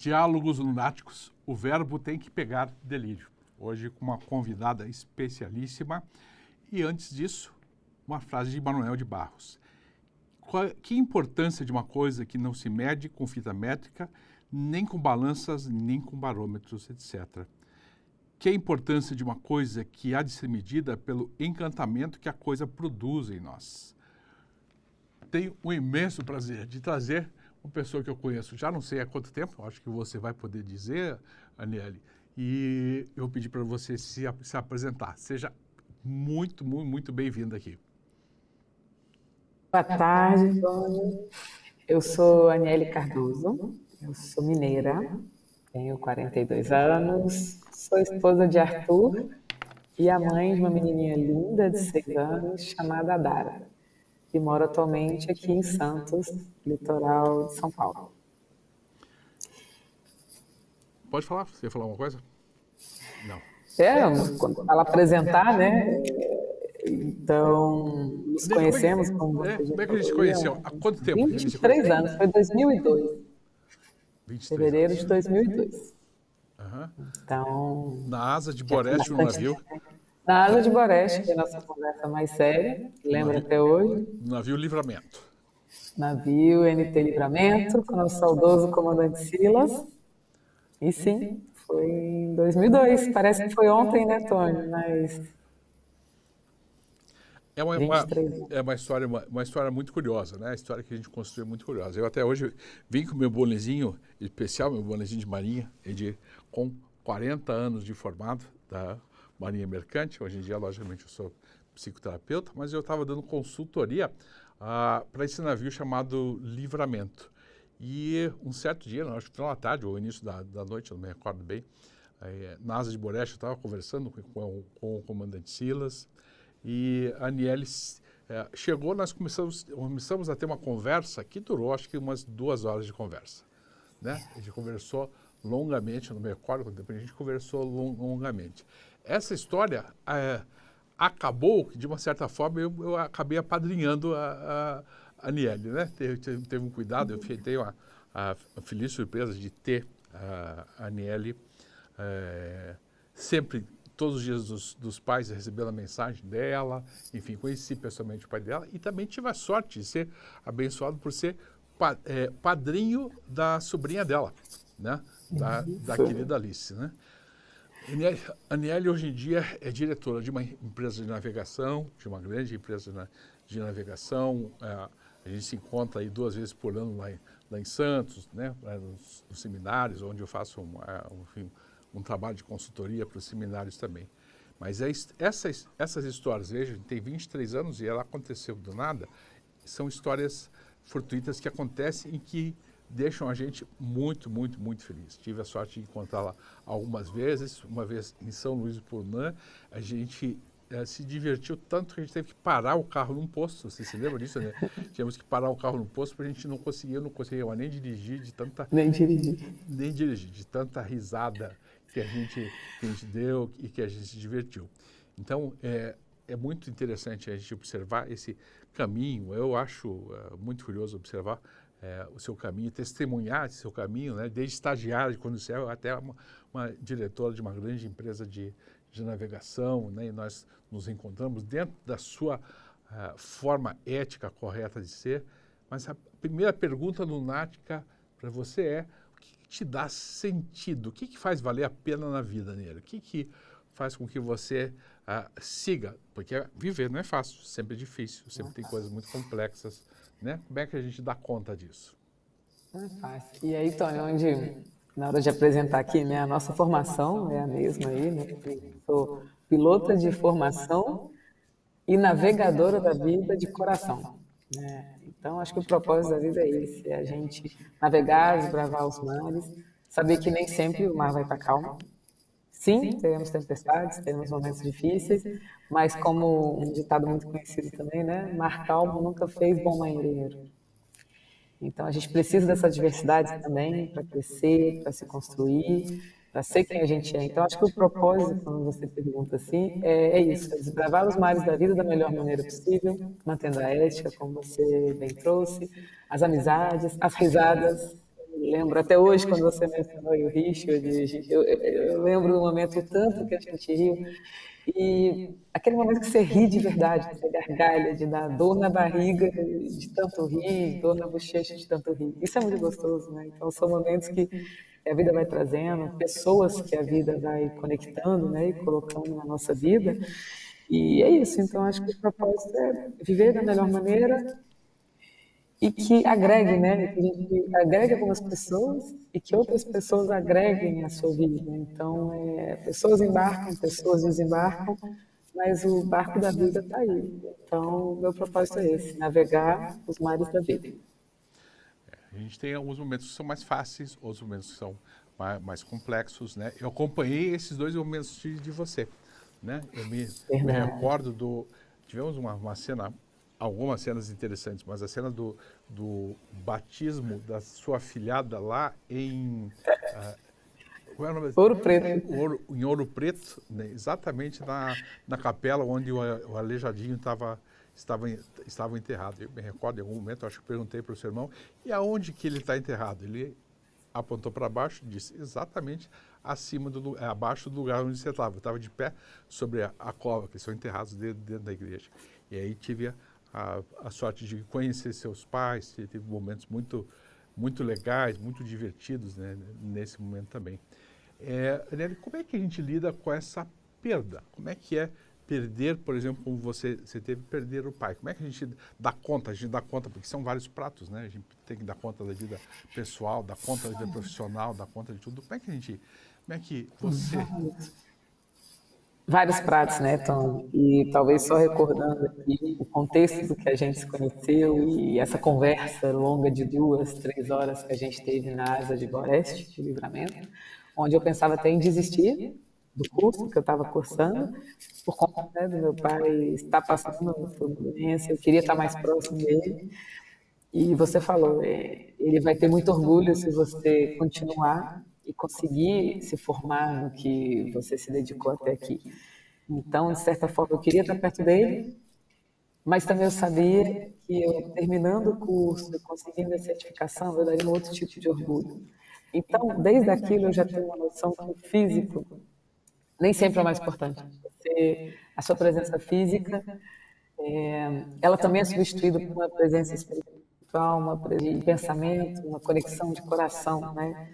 Diálogos Lunáticos, o verbo tem que pegar delírio. Hoje com uma convidada especialíssima. E antes disso, uma frase de Manuel de Barros. Que importância de uma coisa que não se mede com fita métrica, nem com balanças, nem com barômetros, etc. Que importância de uma coisa que há de ser medida pelo encantamento que a coisa produz em nós. Tenho um imenso prazer de trazer uma pessoa que eu conheço já não sei há quanto tempo, acho que você vai poder dizer, Aniele, e eu pedi para você se apresentar. Seja muito bem-vinda aqui. Boa tarde, Tony. Eu sou Aniele Cardoso, eu sou mineira, tenho 42 anos, sou esposa de Arthur e a mãe de uma menininha linda de 6 anos chamada Adara, que mora atualmente aqui em Santos, litoral de São Paulo. Pode falar? Você ia falar alguma coisa? Não. Quando ela apresentar, né? Então, nos conhecemos, como você já Como é que a gente se conheceu? Há quanto tempo? 23 anos, foi 2002. 23 Fevereiro anos. de 2002. Uhum. Então, Na asa de Boreste, no navio. na asa de Boreste, que é a nossa conversa mais séria, lembra até hoje. No navio Livramento. Navio NT Livramento, com o nosso saudoso comandante Silas. E sim, foi em 2002. Parece que foi ontem, né, Tony? Mas É 23 anos. uma história muito curiosa, né? A história que a gente construiu é muito curiosa. Eu até hoje vim com meu bonezinho especial, meu bonezinho de marinha, com 40 anos de formado da Marinha Mercante. Hoje em dia, logicamente, eu sou psicoterapeuta, mas eu estava dando consultoria para esse navio chamado Livramento. E um certo dia, acho que final da tarde ou início da noite, eu não me recordo bem, na asa de Boreste, eu estava conversando com o comandante Silas, e a Aniele chegou, nós começamos a ter uma conversa que durou, acho que umas 2 horas de conversa. Né? A gente conversou longamente, eu não me recordo quanto tempo, a gente conversou longamente. Essa história acabou, de uma certa forma, eu acabei apadrinhando a Aniele, né? Teve um cuidado, eu tenho a feliz surpresa de ter a Aniele sempre, todos os dias dos pais, recebendo a mensagem dela, enfim, conheci pessoalmente o pai dela e também tive a sorte de ser abençoado por ser padrinho da sobrinha dela, né? Da querida Alice, né? A Aniele hoje em dia é diretora de uma empresa de navegação, de uma grande empresa de navegação. A gente se encontra aí 2 vezes por ano lá em Santos, né? Nos seminários, onde eu faço um trabalho de consultoria para os seminários também. Mas essas histórias, veja, a gente tem 23 anos e ela aconteceu do nada, são histórias fortuitas que acontecem e que deixam a gente muito feliz. Tive a sorte de encontrá-la algumas vezes, uma vez em São Luís do Purunã, a gente se divertiu tanto que a gente teve que parar o carro num posto, você se lembra disso, né? Tivemos que parar o carro num posto porque a gente não conseguia nem dirigir de tanta... Nem dirigir, de tanta risada que a gente deu e que a gente se divertiu. Então, é muito interessante a gente observar esse caminho. Eu acho muito curioso observar o seu caminho, testemunhar esse seu caminho, né? Desde estagiário de condução até uma diretora de uma grande empresa de navegação, né? E nós nos encontramos dentro da sua forma ética correta de ser. Mas a primeira pergunta lunática para você é: o que te dá sentido? O que faz valer a pena na vida, Neira? O que faz com que você siga? Porque viver não é fácil, sempre é difícil, sempre tem coisas muito complexas, né? Como é que a gente dá conta disso? Não é fácil. E aí, Tony, na hora de apresentar aqui, né, a nossa formação é a mesma aí, né? Eu sou pilota de formação e navegadora da vida de coração, né? Então, acho que o propósito da vida é esse, é a gente navegar, desbravar os mares, saber que nem sempre o mar vai estar calmo. Sim, teremos tempestades, teremos momentos difíceis, mas como um ditado muito conhecido também, né? Mar calmo nunca fez bom marinheiro. Então a gente precisa dessa diversidade também para crescer, para se construir, para ser quem a gente é. Então acho que o propósito, quando você pergunta assim, é isso, é desbravar os mares da vida da melhor maneira possível, mantendo a ética, como você bem trouxe, as amizades, as risadas, lembro até hoje, quando você mencionou o Richard, eu lembro do momento tanto que a gente riu. E aquele momento que você ri de verdade, que você gargalha, de dar dor na barriga de tanto rir, dor na bochecha de tanto rir. Isso é muito gostoso, né? Então, são momentos que a vida vai trazendo, pessoas que a vida vai conectando, né? E colocando na nossa vida. E é isso. Então, acho que o propósito é viver da melhor maneira e que agregue, né? Que a gente agregue algumas pessoas e que outras pessoas agreguem à sua vida. Então, pessoas embarcam, pessoas desembarcam, mas o barco da vida está aí. Então, meu propósito é esse: navegar os mares da vida. A gente tem alguns momentos que são mais fáceis, outros momentos que são mais complexos, né? Eu acompanhei esses dois momentos de você, né? Eu me recordo tivemos uma cena, algumas cenas interessantes, mas a cena do batismo da sua afilhada lá em qual é o nome? Ouro Preto. Em Ouro Preto, né? Exatamente na capela onde o Aleijadinho estava enterrado. Eu me recordo, em algum momento, acho que perguntei para o seu irmão, e aonde que ele está enterrado? Ele apontou para baixo e disse, exatamente abaixo do lugar onde você estava. Eu estava de pé sobre a cova, que são enterrados dentro da igreja. E aí tive a sorte de conhecer seus pais, teve momentos muito legais, muito divertidos, né, nesse momento também. Nelly, como é que a gente lida com essa perda? Como é que é perder, por exemplo, como você teve, perder o pai? Como é que a gente dá conta? A gente dá conta, porque são vários pratos, né? A gente tem que dar conta da vida pessoal, dar conta da vida profissional, dar conta de tudo. Como é que você... Vários pratos, né, Tom? E talvez só recordando aqui o contexto do que a gente se conheceu e essa conversa longa de 2, 3 horas que a gente teve na Asa de Goreste, de Livramento, onde eu pensava até em desistir do curso que eu estava cursando, por conta, né, do meu pai estar passando por uma doença, eu queria estar mais próximo dele. E você falou, ele vai ter muito orgulho se você continuar e conseguir se formar no que você se dedicou até aqui. Então, de certa forma, eu queria estar perto dele, mas também eu sabia que eu, terminando o curso, conseguindo a certificação, eu daria um outro tipo de orgulho. Então, desde aquilo, eu já tenho uma noção que o físico nem sempre é o mais importante. A sua presença física, ela também é substituída por uma presença espiritual, uma presença de pensamento, uma conexão de coração, né?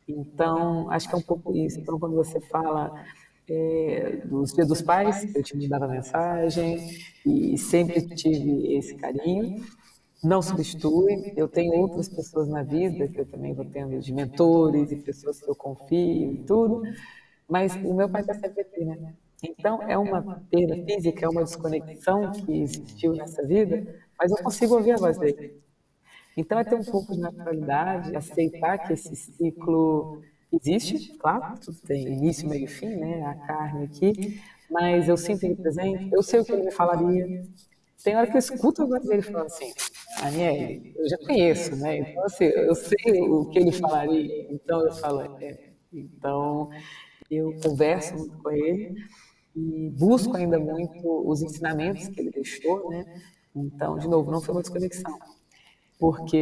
Então, acho que é um pouco isso. Então, quando você fala dos Dia dos Pais, eu te mandava mensagem e sempre tive esse carinho. Não substitui, eu tenho outras pessoas na vida que eu também vou tendo de mentores e pessoas que eu confio e tudo, mas o meu pai está sempre aqui, né? Então, é uma perda física, é uma desconexão que existiu nessa vida, mas eu consigo ouvir a voz dele. Então, é ter um pouco de naturalidade, aceitar que esse ciclo existe, claro, tudo tem início, meio e fim, né? A carne aqui, mas eu sinto ele presente, eu sei o que ele me falaria. Tem hora que eu escuto a voz dele falando assim, Aniele, eu já conheço, né? Então, assim, eu sei o que ele falaria, então eu falo, então eu converso muito com ele e busco ainda muito os ensinamentos que ele deixou, né? Então, de novo, não foi uma desconexão, porque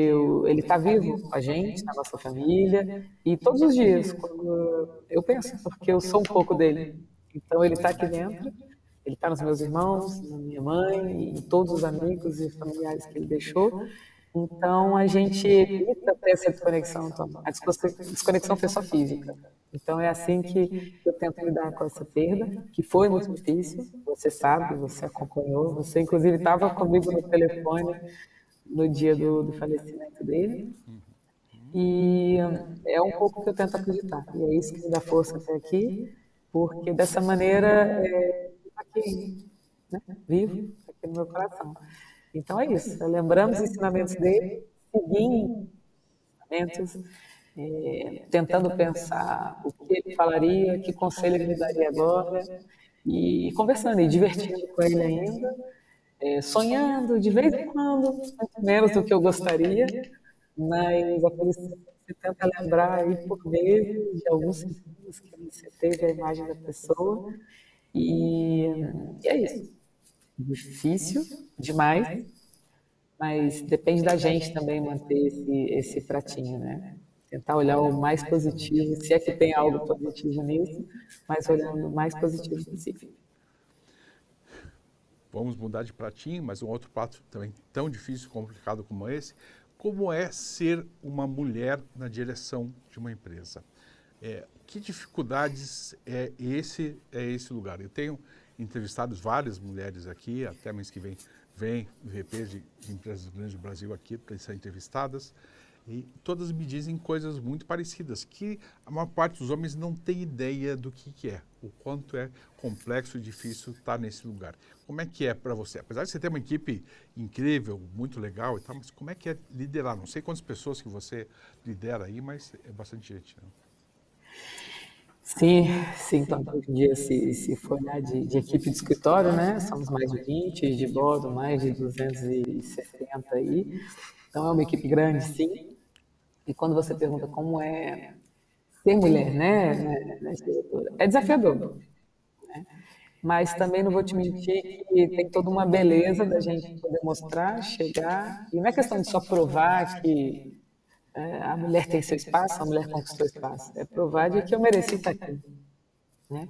ele está vivo com a gente, na nossa família, e todos os dias, quando eu penso, porque eu sou um pouco dele, então ele está aqui dentro, ele está nos meus irmãos, na minha mãe, em todos os amigos e familiares que ele deixou, então a gente evita ter essa desconexão, então, a desconexão foi só física. Então é assim que eu tento lidar com essa perda, que foi muito difícil, você sabe, você acompanhou, você inclusive estava comigo no telefone no dia do falecimento dele. E é um pouco que eu tento acreditar. E é isso que me dá força até aqui, porque dessa maneira está aqui, né? Vivo, está aqui no meu coração. Então é isso. Lembramos os ensinamentos dele, seguindo os ensinamentos, tentando pensar o que ele falaria, que conselho ele me daria agora, e conversando e divertindo com ele ainda, sonhando de vez em quando, muito menos do que eu gostaria, mas aqueles você tenta lembrar aí por vezes de alguns segundos que você teve a imagem da pessoa, e é isso. Difícil demais, mas depende da gente também manter esse pratinho, né? tentar olhar o mais positivo, se é que tem algo positivo nisso, mas olhando o mais positivo possível. Vamos mudar de pratinho, mas um outro prato também tão difícil e complicado como esse. Como é ser uma mulher na direção de uma empresa? Que dificuldades é esse lugar? Eu tenho entrevistado várias mulheres aqui, até mês que vem VPs de empresas grandes do Brasil aqui para ser entrevistadas, e todas me dizem coisas muito parecidas, que a maior parte dos homens não tem ideia do que é, o quanto é complexo e difícil estar nesse lugar. Como é que é para você? Apesar de você ter uma equipe incrível, muito legal e tal, mas como é que é liderar? Não sei quantas pessoas que você lidera aí, mas é bastante gente, né? Sim, sim, então, hoje em dia, se for olhar de equipe de escritório, né, somos mais de 20, de bordo mais de 260 aí, então é uma equipe grande, sim, e quando você pergunta como é ser mulher, né, é desafiador, mas também não vou te mentir que tem toda uma beleza da gente poder mostrar, chegar, e não é questão de só provar que a mulher tem seu espaço, a mulher conquistou espaço, é provar de que eu mereci estar aqui, né?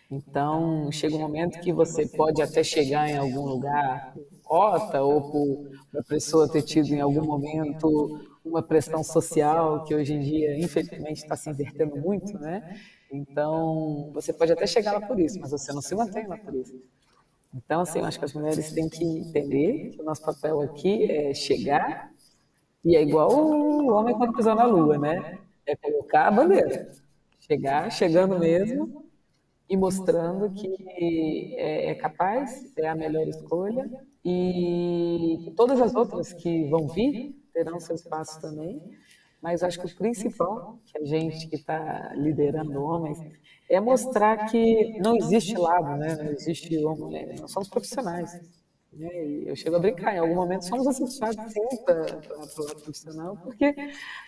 Então, chega um momento que você pode até chegar em algum lugar por cota ou por uma pessoa ter tido em algum momento uma pressão social que hoje em dia, infelizmente, está se invertendo muito, né? Então, você pode até chegar lá por isso, mas você não se mantém lá por isso. Então, assim, eu acho que as mulheres têm que entender que o nosso papel aqui é chegar, e é igual o homem quando pisou na lua, né? É colocar a bandeira. Chegar, chegando mesmo, e mostrando que é capaz, é a melhor escolha e todas as outras que vão vir terão seu espaço também. Mas acho que o principal, que a gente que está liderando homens, é mostrar que não existe lado, né? Não existe homem, nós somos profissionais. Né? E eu chego a brincar, em algum momento somos assexuados sim para o lado profissional, porque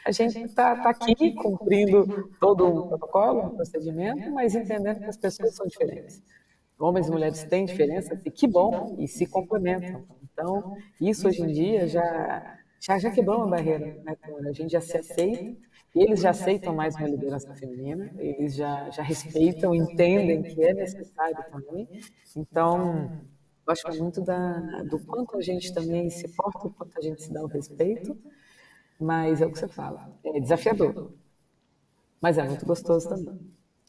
a gente está aqui cumprindo todo um protocolo, um procedimento, mas entendendo que as pessoas são diferentes. Homens e mulheres têm diferenças e que bom, e se complementam. Então, isso hoje em dia já quebrou uma barreira, né? A gente já se aceita, e eles já aceitam mais uma liderança feminina, eles já respeitam, entendem que é necessário também. Então, eu acho que é muito do quanto a gente também se porta, o quanto a gente se dá o respeito, mas é o que você fala, é desafiador, mas é muito gostoso também.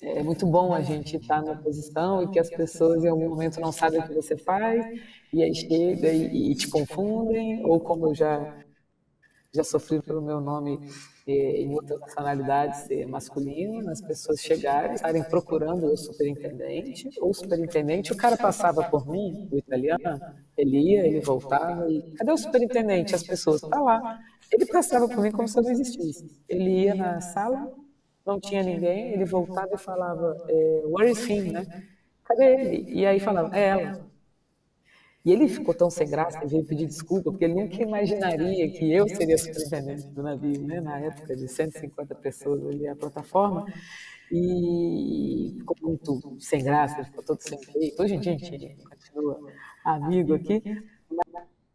É muito bom a gente estar na posição e que as pessoas em algum momento não sabem o que você faz, e aí chega e te confundem, ou como eu já sofri pelo meu nome em outra nacionalidade ser masculino, as pessoas chegarem, estarem procurando o superintendente, ou o superintendente, o cara passava por mim, o italiano, ele ia, ele voltava, e cadê o superintendente? As pessoas, tá lá. Ele passava por mim como se eu não existisse. Ele ia na sala, não tinha ninguém, ele voltava e falava, where is him, né? Cadê ele? E aí falava, é ela. E ele ficou tão sem graça e veio pedir desculpa, porque ele nunca imaginaria que eu seria superintendente do navio, né? Na época de 150 pessoas ali a plataforma, e ficou muito sem graça, ficou todo sem jeito. Hoje em dia a gente continua amigo aqui,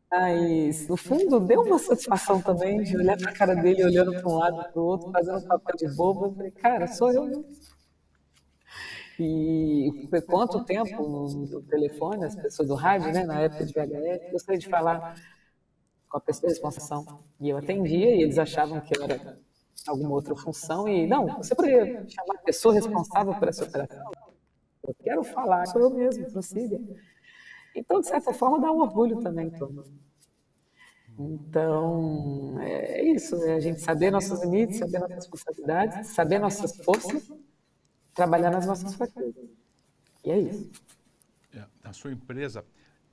mas no fundo deu uma satisfação também de olhar para a cara dele, olhando para um lado e para o outro, fazendo um papel de bobo. Eu falei, cara, sou eu mesmo. E foi quanto tempo no telefone, as pessoas do rádio, né, na época de VHS, gostaria de falar com a pessoa responsável. E eu atendia e eles achavam que eu era alguma outra função. E não, você poderia chamar a pessoa responsável por essa operação? Eu quero falar, sou eu mesmo, prossiga. Então, de certa forma, dá um orgulho também, Tom. Então, é isso, é a gente saber nossos limites, saber nossas responsabilidades, saber nossas forças, trabalhar nas nossas fraquezas. E é isso. Na sua empresa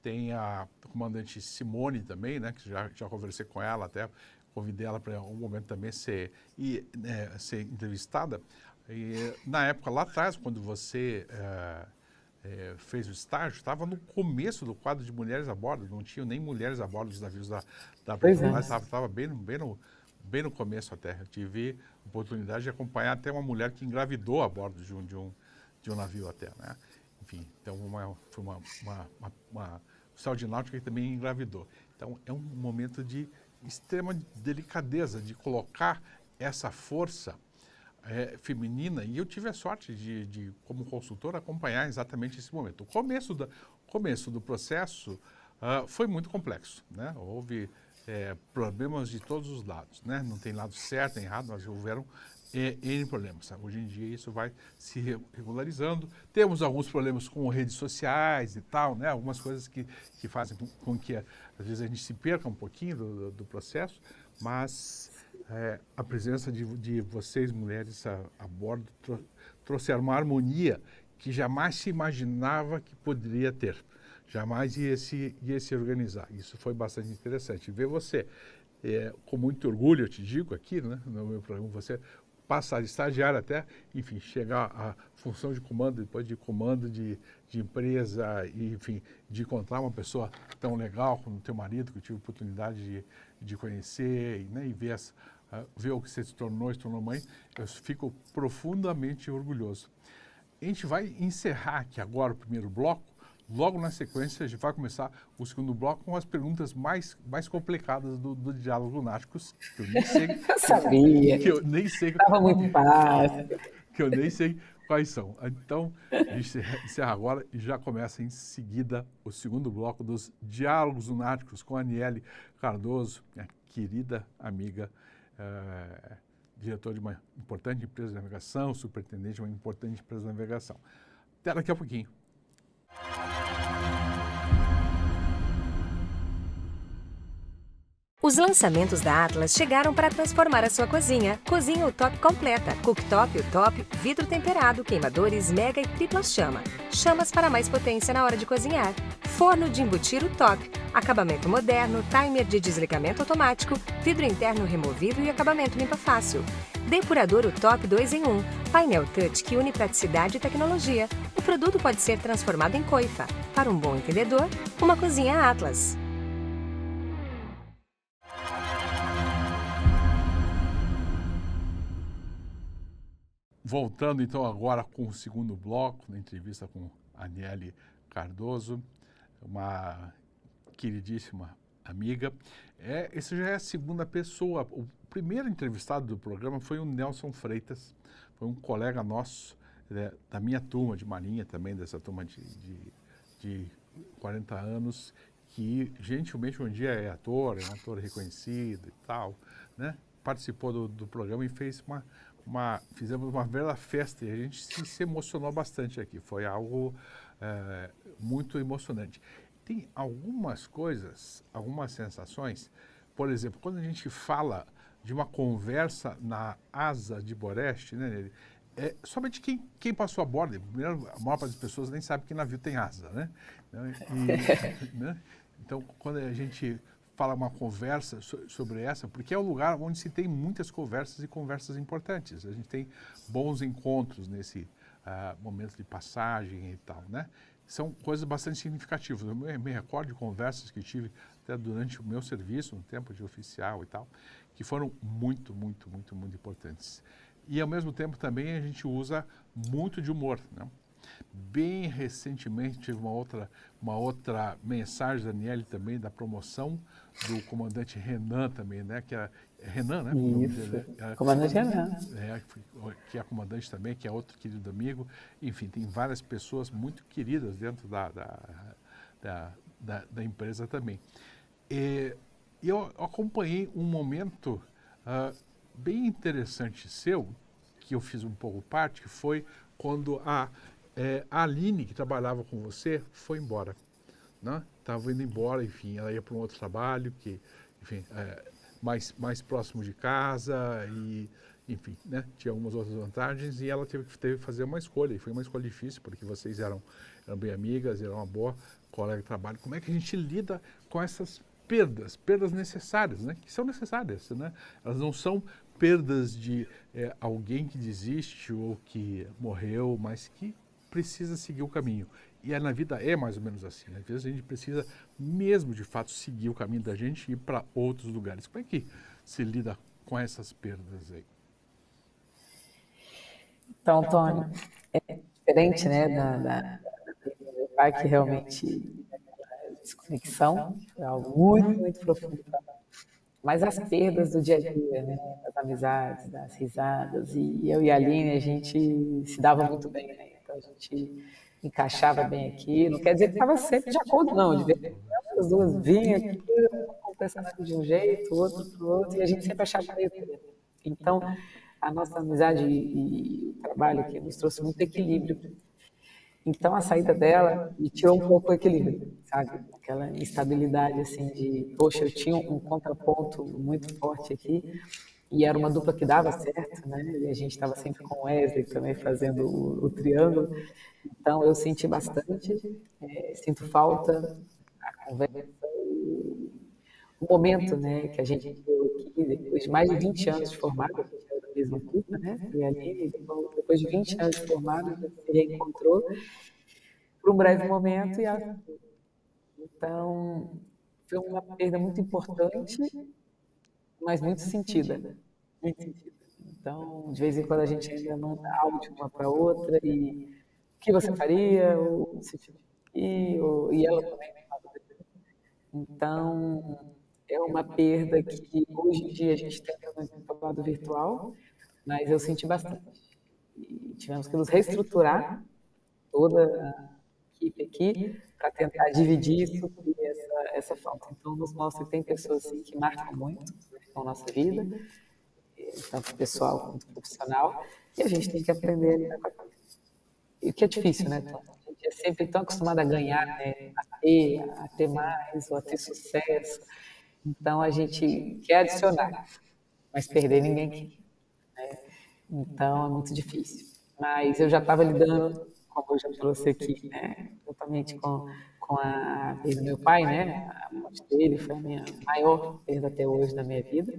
tem a comandante Simone também, né? Que já conversei com ela até, convidei ela para algum momento também ser entrevistada. E, na época, lá atrás, quando você fez o estágio, estava no começo do quadro de mulheres a bordo, não tinham nem mulheres a bordo dos navios da Petrobras, estava bem no começo até. Eu tive a oportunidade de acompanhar até uma mulher que engravidou a bordo de um navio até, né? Enfim, então foi uma oficial de náutica que também engravidou. Então é um momento de extrema delicadeza de colocar essa força feminina, e eu tive a sorte de, como consultor, acompanhar exatamente esse momento. O começo do processo foi muito complexo, né? Houve problemas de todos os lados, né? Não tem lado certo nem errado, mas houveram N problemas. Sabe? Hoje em dia isso vai se regularizando. Temos alguns problemas com redes sociais e tal, né? Algumas coisas que fazem com que às vezes a gente se perca um pouquinho do processo, mas a presença de vocês, mulheres, a bordo, trouxeram uma harmonia que jamais se imaginava que poderia ter. Jamais ia se organizar. Isso foi bastante interessante. Ver você, com muito orgulho, eu te digo aqui, né, no meu programa, você passar de estagiário até, enfim, chegar à função de comando, depois de comando de empresa, e, enfim, de encontrar uma pessoa tão legal como o teu marido, que eu tive a oportunidade de conhecer, né, e ver o que você se tornou mãe, eu fico profundamente orgulhoso. A gente vai encerrar aqui agora o primeiro bloco. Logo na sequência, a gente vai começar o segundo bloco com as perguntas mais complicadas do Diálogos Lunáticos, que eu nem sei. Eu sabia. Que eu nem sei. Estava muito fácil. Que eu nem sei quais são. Então, a gente encerra agora e já começa em seguida o segundo bloco dos Diálogos Lunáticos com a Aniele Cardoso, minha querida amiga, diretora de uma importante empresa de navegação, superintendente de uma importante empresa de navegação. Até daqui a pouquinho. Os lançamentos da Atlas chegaram para transformar a sua cozinha. Cozinha o top completa. Cooktop, o top, vidro temperado, queimadores, mega e tripla chama. Chamas para mais potência na hora de cozinhar. Forno de embutir o top. Acabamento moderno, timer de desligamento automático, vidro interno removível e acabamento limpa fácil. Depurador o top 2 em 1. Painel touch que une praticidade e tecnologia. O produto pode ser transformado em coifa. Para um bom entendedor, uma cozinha Atlas. Voltando então agora com o segundo bloco, na entrevista com a Aniele Cardoso, uma queridíssima amiga. Essa já é a segunda pessoa. O primeiro entrevistado do programa foi o Nelson Freitas, foi um colega nosso, da minha turma de Marinha também, dessa turma de 40 anos, que gentilmente um dia é um ator reconhecido e tal, né? Participou do programa e fez fizemos uma verdadeira festa e a gente se emocionou bastante aqui. Foi algo muito emocionante. Tem algumas coisas, algumas sensações, por exemplo, quando a gente fala de uma conversa na asa de Boreste, né, somente quem passou a bordo, primeiro, a maior parte das pessoas nem sabe que navio tem asa, né? Né? Então, quando a gente fala uma conversa sobre essa, porque é um lugar onde se tem muitas conversas e conversas importantes. A gente tem bons encontros nesse momento de passagem e tal, né? São coisas bastante significativas. Eu me recordo de conversas que tive até durante o meu serviço, no tempo de oficial e tal, que foram muito, muito, muito, muito importantes. E, ao mesmo tempo, também a gente usa muito de humor, né? Bem recentemente tive uma outra mensagem da Aniele também, da promoção do comandante Renan também, né? Que é Renan, né? Isso, comandante Renan. Que é comandante também, que é outro querido amigo. Enfim, tem várias pessoas muito queridas dentro da empresa também. E eu acompanhei um momento bem interessante seu, que eu fiz um pouco parte, que foi quando a Aline, que trabalhava com você, foi embora. Né? Estava indo embora, enfim, ela ia para um outro trabalho, que, enfim, mais próximo de casa, e, enfim, né? Tinha algumas outras vantagens, e ela teve que fazer uma escolha, e foi uma escolha difícil, porque vocês eram bem amigas, eram uma boa colega de trabalho. Como é que a gente lida com essas perdas necessárias, né? Que são necessárias, né? Elas não são perdas de alguém que desiste ou que morreu, mas que precisa seguir o caminho. E na vida é mais ou menos assim. Às vezes a gente precisa mesmo, de fato, seguir o caminho da gente e ir para outros lugares. Como é que se lida com essas perdas aí? Então, Antônio, é diferente, né, da meu pai, que realmente desconexão, foi algo muito, muito profundo. Mas as perdas do dia a dia, né? Das amizades, das risadas. E eu e a Aline, a gente se dava muito bem, né? Então a gente encaixava bem aqui. Não quer dizer que estava sempre de acordo, não. De vez em quando as duas vinham aqui, um pensamento de um jeito, o outro para o outro, e a gente sempre achava meio termo. Então, a nossa amizade e o trabalho aqui nos trouxe muito equilíbrio. Então, a saída dela me tirou um pouco o equilíbrio, sabe? Aquela instabilidade, assim, de, poxa, eu tinha um contraponto muito forte aqui, e era uma dupla que dava certo, né? E a gente estava sempre com o Wesley também fazendo o triângulo. Então, eu senti bastante, sinto falta, a conversa, o momento, né, que a gente viveu aqui, depois de mais de 20 anos de formado, a gente era da mesma turma, né? E ali, depois de 20 anos de formado, a gente se reencontrou por um breve momento então foi uma perda muito importante, mas muito sentida, muito sentida. Então, de vez em quando a gente ainda manda áudio uma para outra e o que você faria, ou se e ela também me fala. Então, é uma perda que hoje em dia a gente tenta manter o lado virtual, mas eu senti bastante. E tivemos que nos reestruturar toda a equipe aqui para tentar dividir e suprir essa falta. Então, nos mostra que tem pessoas assim, que marcam muito com a nossa vida, tanto pessoal quanto profissional, e a gente tem que aprender a lidar com aquilo. E o que é difícil, né? Então, a gente é sempre tão acostumado a ganhar, né? A ter mais, ou a ter sucesso. Então, a gente quer adicionar, mas perder ninguém quer. Então, é muito difícil. Mas eu já estava lidando, como eu já trouxe aqui, né, totalmente com a perda do meu pai, né? A morte dele foi a minha maior perda até hoje na minha vida,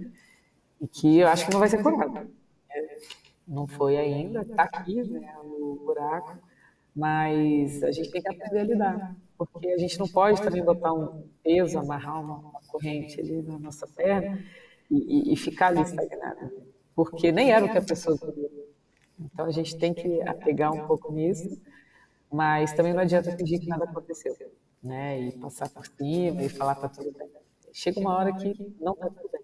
e que eu acho que não vai ser curada. Não foi ainda, está aqui, né, o buraco, mas a gente tem que aprender a lidar, porque a gente não pode também botar um peso, amarrar uma corrente ali na nossa perna e ficar ali estagnado, porque nem era o que a pessoa queria. Então a gente tem que apegar um pouco nisso, mas também não adianta fingir que nada aconteceu, né? E passar por cima e falar tá tudo bem. Chega uma hora que não tá tudo bem.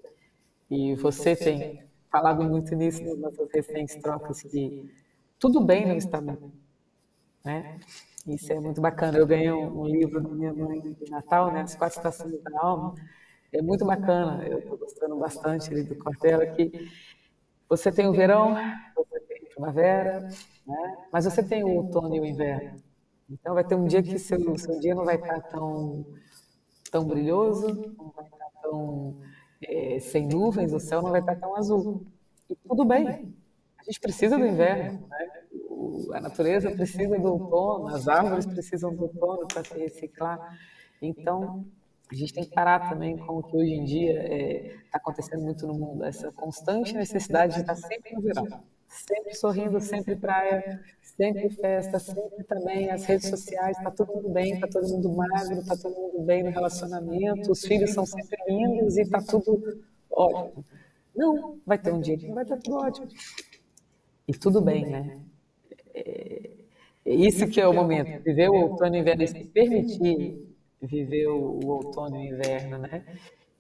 E você tem falado muito nisso nas nossas recentes trocas que tudo bem não está bem, né? Isso é muito bacana. Eu ganhei um livro da minha mãe de Natal, né? As 4 estações da alma. É muito bacana. Eu estou gostando bastante ali do Cortella que você tem o verão, você tem a primavera, né? Mas você tem o outono e o inverno. Então vai ter um dia que seu dia não vai estar tão brilhoso, não vai estar tão sem nuvens, o céu não vai estar tão azul. E tudo bem. A gente precisa do inverno, né? A natureza precisa do outono, as árvores precisam do outono para se reciclar. Então, a gente tem que parar também com o que hoje em dia está acontecendo muito no mundo, essa constante necessidade de estar sempre no verão, sempre sorrindo, sempre praia, sempre festa, sempre também as redes sociais, está todo mundo bem, está todo mundo magro, está todo mundo bem no relacionamento, os filhos são sempre lindos e está tudo ótimo. Não, vai ter um dia que não vai estar tudo ótimo. E tudo bem, né? Isso que é o momento, viver o outono e o inverno, e se permitir viver o outono e o inverno, né?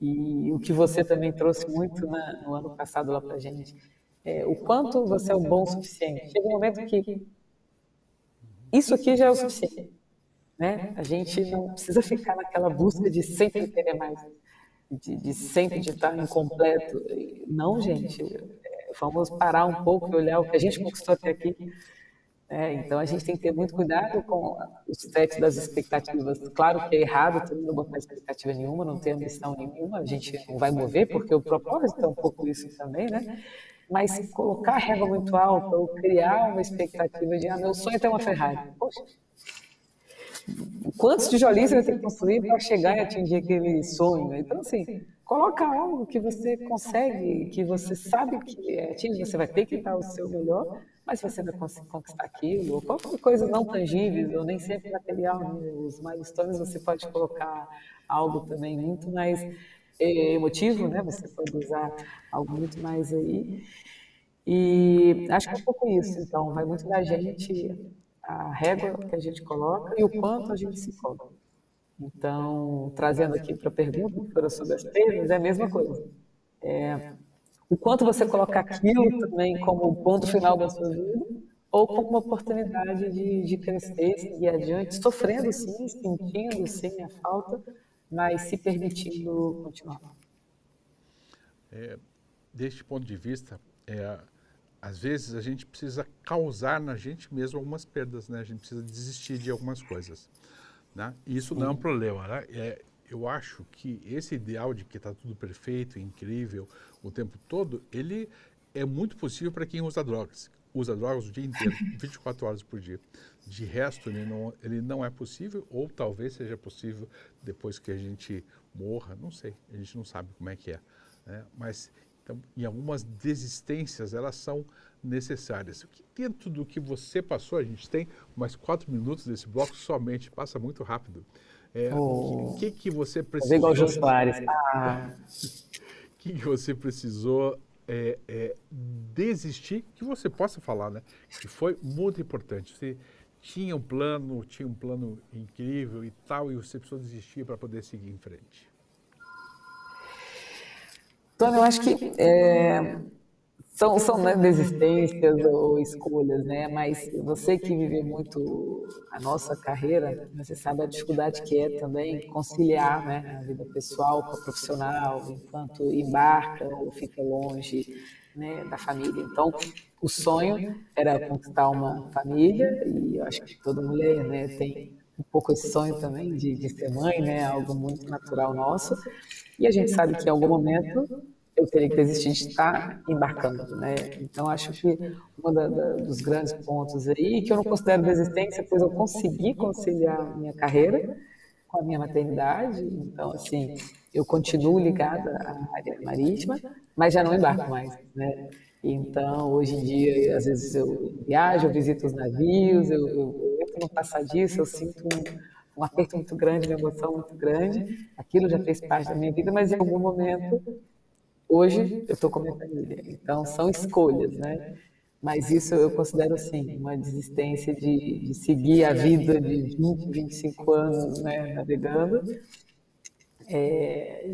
E o que você também trouxe muito no ano passado lá pra gente, o quanto você é um bom o suficiente. Chega um momento que isso aqui já é o suficiente, né? A gente não precisa ficar naquela busca de sempre querer mais, de sempre de estar incompleto. Não, gente, vamos parar um pouco e olhar o que a gente conquistou até aqui. Então a gente tem que ter muito cuidado com os sets das expectativas. Claro que é errado também não botar expectativa nenhuma, não ter ambição nenhuma, a gente não vai mover, porque o propósito é um pouco isso também, né? Mas colocar a régua muito alta ou criar uma expectativa de, meu sonho é ter uma Ferrari. Poxa, quantos tijolinhos você vai ter que construir para chegar e atingir aquele sonho? Então, assim, coloca algo que você consegue, que você sabe que atinge, você vai ter que dar o seu melhor, mas você vai conseguir conquistar aquilo, ou qualquer coisa não tangível, ou nem sempre material, né? Os milestones você pode colocar algo também muito mais emotivo, né? Você pode usar algo muito mais aí. E acho que é um pouco isso, então, vai muito da gente, a régua que a gente coloca e o quanto a gente se cobra. Então, trazendo aqui para a pergunta, que foi sobre as perdas, é a mesma coisa. o quanto você colocar aquilo também como o ponto final da sua vida, ou como uma oportunidade de crescer, seguir adiante, sofrendo sim, sentindo sim a falta, mas se permitindo continuar. Deste ponto de vista, às vezes a gente precisa causar na gente mesmo algumas perdas, né? A gente precisa desistir de algumas coisas, né? E isso não é um problema, né? Eu acho que esse ideal de que está tudo perfeito, incrível, o tempo todo, ele é muito possível para quem usa drogas. Usa drogas o dia inteiro, 24 horas por dia. De resto, ele não é possível, ou talvez seja possível depois que a gente morra, não sei, a gente não sabe como é que é, né? Mas, então, em algumas desistências, elas são necessárias. O que dentro do que você passou, a gente tem mais 4 minutos desse bloco somente, passa muito rápido. O que você precisou... Igual o Jô Soares. O que você precisou desistir, que você possa falar, né? Que foi muito importante. Você tinha um plano incrível e tal, e você precisou desistir para poder seguir em frente. Então, eu acho que são né, desistências ou escolhas, né? Mas você que viveu muito a nossa carreira, você sabe a dificuldade que é também conciliar, né, a vida pessoal com a profissional, enquanto embarca ou fica longe, né, da família. Então, o sonho era conquistar uma família, e eu acho que toda mulher, né, tem um pouco esse sonho também de ser mãe, né? Algo muito natural nosso. E a gente sabe que em algum momento eu teria que desistir de estar embarcando, né? Então, acho que dos grandes pontos aí, que eu não considero desistência, pois eu consegui conciliar minha carreira com a minha maternidade. Então, assim, eu continuo ligada à área marítima, mas já não embarco mais, né? Então, hoje em dia, às vezes eu viajo, eu visito os navios, eu entro no passadiço, eu sinto um aperto muito grande, uma emoção muito grande. Aquilo já fez parte da minha vida, mas em algum momento hoje eu estou com a minha família, então são escolhas, né? Mas isso eu considero assim, uma desistência de seguir a vida de 20, 25 anos, né, navegando.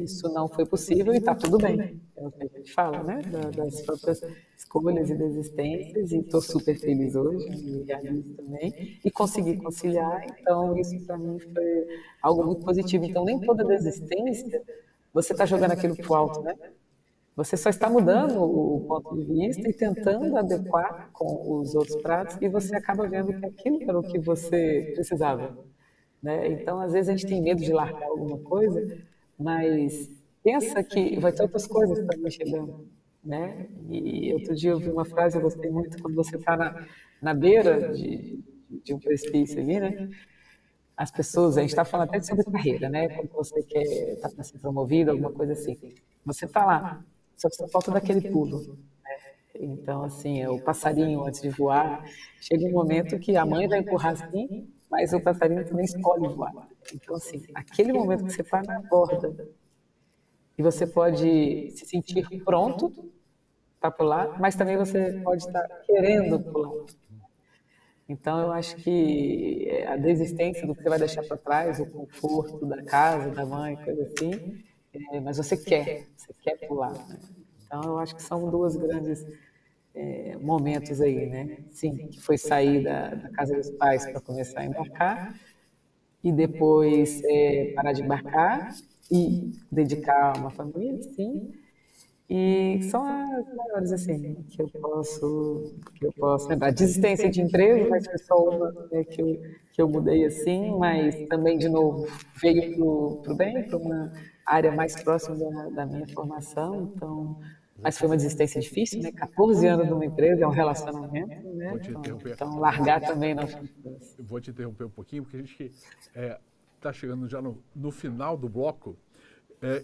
Isso não foi possível e está tudo bem. É o que a gente fala, né? Das próprias escolhas e desistências, e estou super feliz hoje, me realizo também, e consegui conciliar, então isso para mim foi algo muito positivo. Então nem toda desistência você está jogando aquilo para o alto, né? Você só está mudando o ponto de vista e tentando adequar com os outros pratos, e você acaba vendo que aquilo era o que você precisava, né? Então, às vezes a gente tem medo de largar alguma coisa, mas pensa que vai ter outras coisas também chegando, né? E outro dia eu vi uma frase, eu gostei muito, quando você está na beira de um precipício ali, né? As pessoas, a gente está falando até sobre carreira, né? Quando você quer estar para ser promovido, alguma coisa assim. Você está lá, só falta daquele pulo, né? Então, assim, é o passarinho antes de voar. Chega um momento que a mãe vai empurrar assim, mas o passarinho também escolhe voar. Então, assim, aquele momento que você está na borda e você pode se sentir pronto para pular, mas também você pode estar querendo pular. Então, eu acho que a desistência do que você vai deixar para trás, o conforto da casa, da mãe, coisa assim, mas você quer pular, né? Então, eu acho que são duas grandes momentos aí, né? Sim, que foi sair da casa dos pais para começar a embarcar, e depois parar de embarcar e dedicar a uma família, sim. E são as maiores, assim, que eu posso lembrar. Desistência de emprego, mas foi só uma, né, que eu mudei assim, mas também, de novo, veio para o bem, para uma área mais próxima da minha formação. Então, mas foi uma desistência difícil, né? 14 anos numa empresa, é um relacionamento, né? Vou te interromper. Então, largar também não. Eu vou te interromper um pouquinho, porque a gente está chegando já no final do bloco.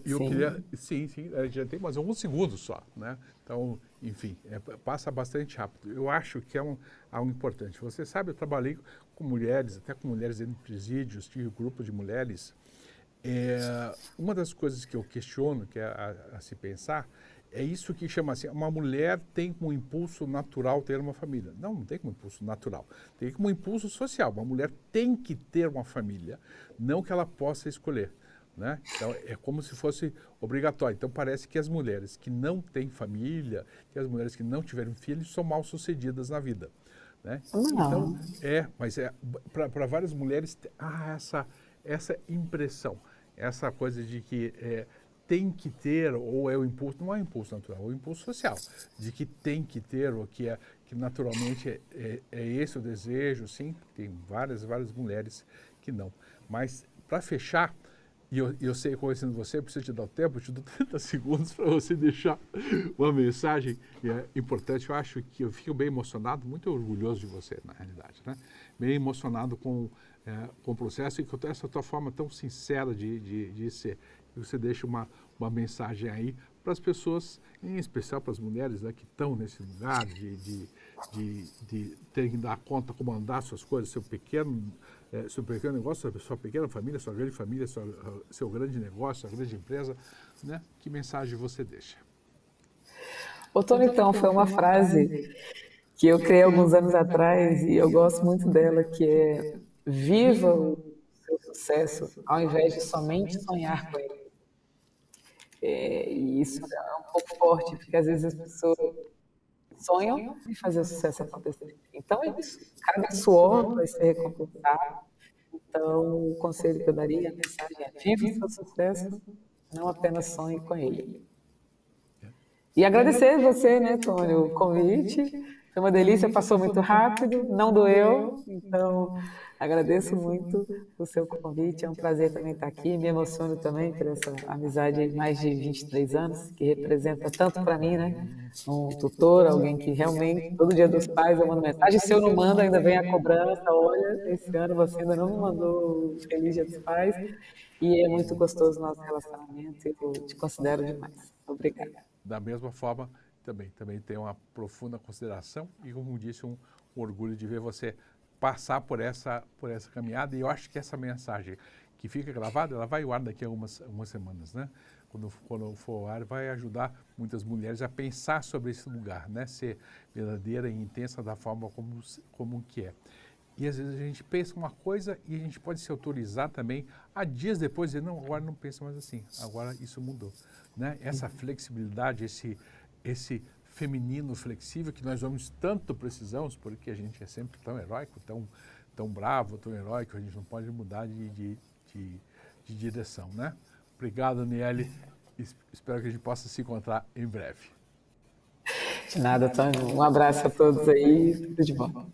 Eu queria... Sim, já tem mais alguns segundos só, né? Então, enfim, passa bastante rápido. Eu acho que é algo importante. Você sabe, eu trabalhei com mulheres, até com mulheres dentro de presídios, tive um grupo de mulheres. Uma das coisas que eu questiono, que é a se pensar, é isso que chama assim, uma mulher tem como impulso natural ter uma família. Não tem como impulso natural, tem como impulso social. Uma mulher tem que ter uma família, não que ela possa escolher. né? Então, é como se fosse obrigatório. Então, parece que as mulheres que não têm família, que as mulheres que não tiveram filhos, são mal sucedidas na vida, né? Não. Então, mas para várias mulheres, há essa impressão, essa coisa de que tem que ter, ou é o impulso, não é o impulso natural, é o impulso social, de que tem que ter, ou que naturalmente é esse o desejo, sim, tem várias mulheres que não. Mas, para fechar, e eu sei, conhecendo você, preciso te dar o tempo, eu te dou 30 segundos para você deixar uma mensagem importante. Eu acho que eu fico bem emocionado, muito orgulhoso de você, na realidade, né? Bem emocionado com o processo e com essa tua forma tão sincera de ser. E você deixa uma mensagem aí para as pessoas, em especial para as mulheres, né, que estão nesse lugar de terem que dar conta, comandar suas coisas, seu pequeno negócio, sua pequena família, sua grande família, seu grande negócio, sua grande empresa, né? Que mensagem você deixa? Ô, Tony, então, foi uma frase que eu criei alguns anos atrás e eu gosto muito dela, que é: viva o seu sucesso ao invés de somente sonhar com ele. E isso é um pouco forte, porque às vezes as pessoas sonham em fazer o sucesso acontecer. Então é isso, cada suor vai ser recompensado. Então, o conselho que eu daria, a mensagem é: viva o seu sucesso, não apenas sonhe com ele. E agradecer você, né, Tony, o convite. Foi uma delícia, passou muito rápido, não doeu. Então, agradeço muito o seu convite. É um prazer também estar aqui. Me emociono também por essa amizade de mais de 23 anos, que representa tanto para mim, né? Um tutor, alguém que realmente, todo dia dos pais eu mando mensagem. Se eu não mando, ainda vem a cobrança. Olha, esse ano você ainda não me mandou o Feliz Dia dos Pais. E é muito gostoso o nosso relacionamento. Eu te considero demais. Obrigada. Da mesma forma, também tenho uma profunda consideração e, como disse, um orgulho de ver você passar por essa caminhada. E eu acho que essa mensagem que fica gravada, ela vai ao ar daqui a algumas semanas, né? Quando for ao ar, vai ajudar muitas mulheres a pensar sobre esse lugar, né? Ser verdadeira e intensa da forma como que é. E às vezes a gente pensa uma coisa e a gente pode se autorizar também a dias depois dizer: não, agora não penso mais assim, agora isso mudou, né? Essa flexibilidade, esse feminino flexível que nós homens tanto precisamos, porque a gente é sempre tão heróico, tão bravo, tão heróico, a gente não pode mudar de direção, né? Obrigado, Aniele. Espero que a gente possa se encontrar em breve. De nada, Tony. Um abraço a todos aí. Tudo de bom.